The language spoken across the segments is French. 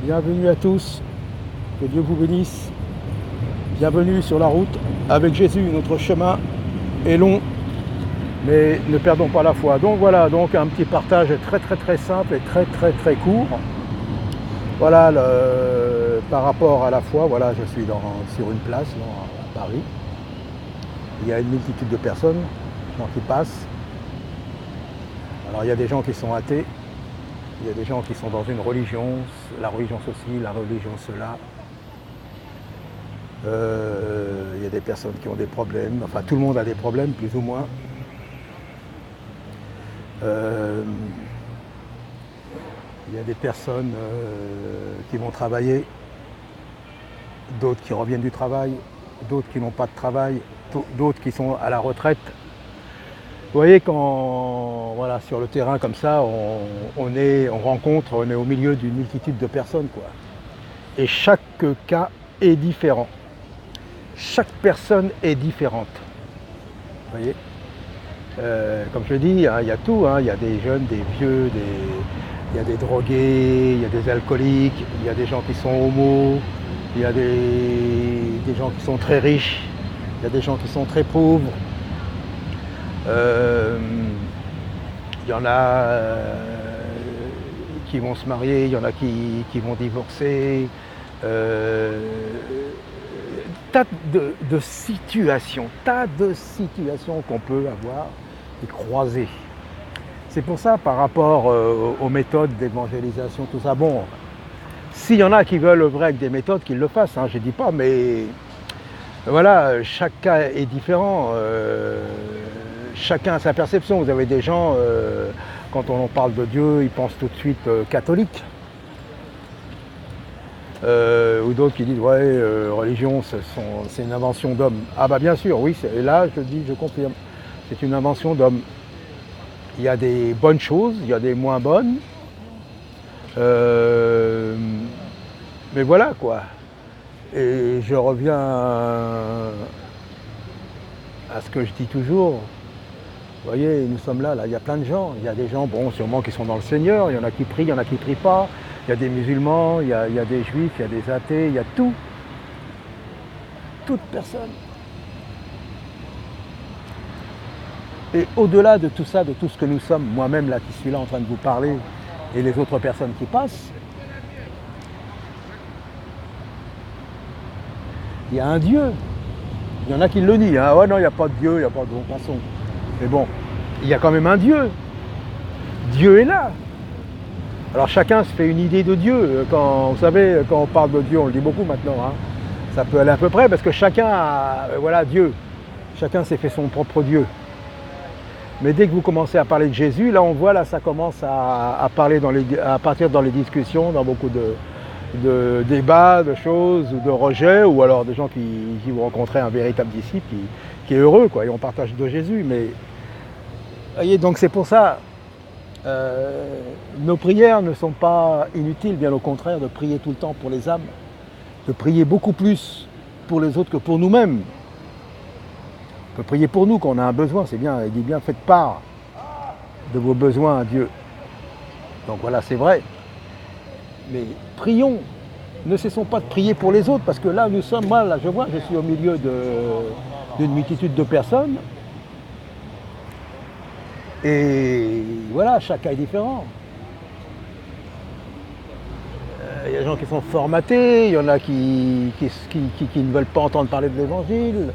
Bienvenue à tous, que Dieu vous bénisse. Bienvenue sur la route avec Jésus. Notre chemin est long, mais ne perdons pas la foi. Donc voilà, donc un petit partage très simple et très court. Voilà, par rapport à la foi, voilà, je suis sur une place à Paris. Il y a une multitude de personnes, gens qui passent. Alors il y a des gens qui sont athées, il y a des gens qui sont dans une religion, la religion ceci, la religion cela. Il y a des personnes qui ont des problèmes, enfin tout le monde a des problèmes plus ou moins. Il y a des personnes qui vont travailler, d'autres qui reviennent du travail, d'autres qui n'ont pas de travail, d'autres qui sont à la retraite. Vous voyez, quand voilà, sur le terrain comme ça, on est au milieu d'une multitude de personnes, quoi. Et chaque cas est différent. Chaque personne est différente. Vous voyez, comme je dis, il y a tout, il y a des jeunes, des vieux, il y a des drogués, il y a des alcooliques, il y a des gens qui sont homos, il y a des gens qui sont très riches, il y a des gens qui sont très pauvres. Il y en a qui vont se marier, il y en a qui vont divorcer. Tas de situations qu'on peut avoir et croiser. C'est pour ça, par rapport aux méthodes d'évangélisation, tout ça, bon, s'il y en a qui veulent œuvrer avec des méthodes, qu'ils le fassent, je ne dis pas, mais voilà, chaque cas est différent. Chacun a sa perception. Vous avez des gens, quand on en parle de Dieu, ils pensent tout de suite catholique. Ou d'autres qui disent ouais, religion c'est une invention d'homme. Ah bah bien sûr, oui, et là je confirme, c'est une invention d'homme. Il y a des bonnes choses, il y a des moins bonnes, mais voilà quoi. Et je reviens à ce que je dis toujours. Vous voyez, nous sommes là, il y a plein de gens. Il y a des gens, bon, sûrement qui sont dans le Seigneur, il y en a qui prient, il y en a qui ne prient pas. Il y a des musulmans, il y a des juifs, il y a des athées, il y a tout. Toute personne. Et au-delà de tout ça, de tout ce que nous sommes, moi-même là qui suis là en train de vous parler, et les autres personnes qui passent, il y a un Dieu. Il y en a qui le nient. Ouais, non, il n'y a pas de Dieu, il n'y a pas de bon façon. Mais bon, il y a quand même un Dieu. Dieu est là. Alors chacun se fait une idée de Dieu. Vous savez, quand on parle de Dieu, on le dit beaucoup maintenant. Ça peut aller à peu près parce que chacun a, voilà, Dieu. Chacun s'est fait son propre Dieu. Mais dès que vous commencez à parler de Jésus, là on voit, là ça commence à partir dans les discussions, dans beaucoup de débats, de choses, ou de rejets, ou alors des gens qui vont rencontrer un véritable disciple qui est heureux, quoi, et on partage de Jésus. Mais voyez, donc c'est pour ça, nos prières ne sont pas inutiles, bien au contraire, de prier tout le temps pour les âmes, de prier beaucoup plus pour les autres que pour nous-mêmes. On peut prier pour nous quand on a un besoin, c'est bien, il dit bien, faites part de vos besoins à Dieu. Donc voilà, c'est vrai. Mais prions, ne cessons pas de prier pour les autres, parce que là, nous sommes, moi, là, je suis au milieu d'une multitude de personnes, et voilà, chacun est différent. Il y a des gens qui sont formatés, il y en a qui ne veulent pas entendre parler de l'Évangile,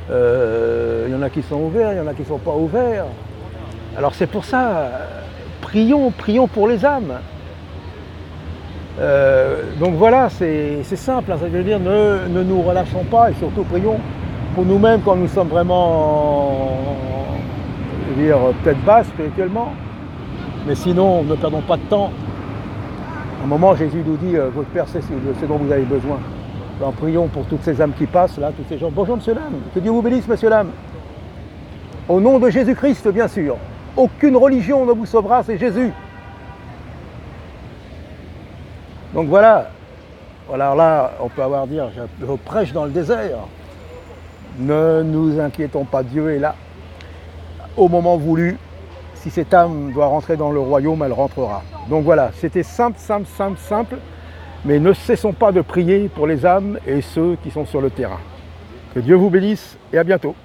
il y en a qui sont ouverts, il y en a qui ne sont pas ouverts. Alors c'est pour ça, prions pour les âmes. Donc voilà, c'est simple, ça veut dire ne nous relâchons pas et surtout prions pour nous-mêmes quand nous sommes vraiment, je veux dire, peut-être bas spirituellement, mais sinon ne perdons pas de temps. À un moment Jésus nous dit votre Père sait ce dont vous avez besoin. Alors prions pour toutes ces âmes qui passent là, tous ces gens. Bonjour Monsieur Lame, que Dieu vous bénisse Monsieur Lame. Au nom de Jésus-Christ bien sûr, aucune religion ne vous sauvera, c'est Jésus. Donc voilà, alors là, on peut avoir dire, je prêche dans le désert. Ne nous inquiétons pas, Dieu est là. Au moment voulu, si cette âme doit rentrer dans le royaume, elle rentrera. Donc voilà, c'était simple. mais ne cessons pas de prier pour les âmes et ceux qui sont sur le terrain. Que Dieu vous bénisse et à bientôt.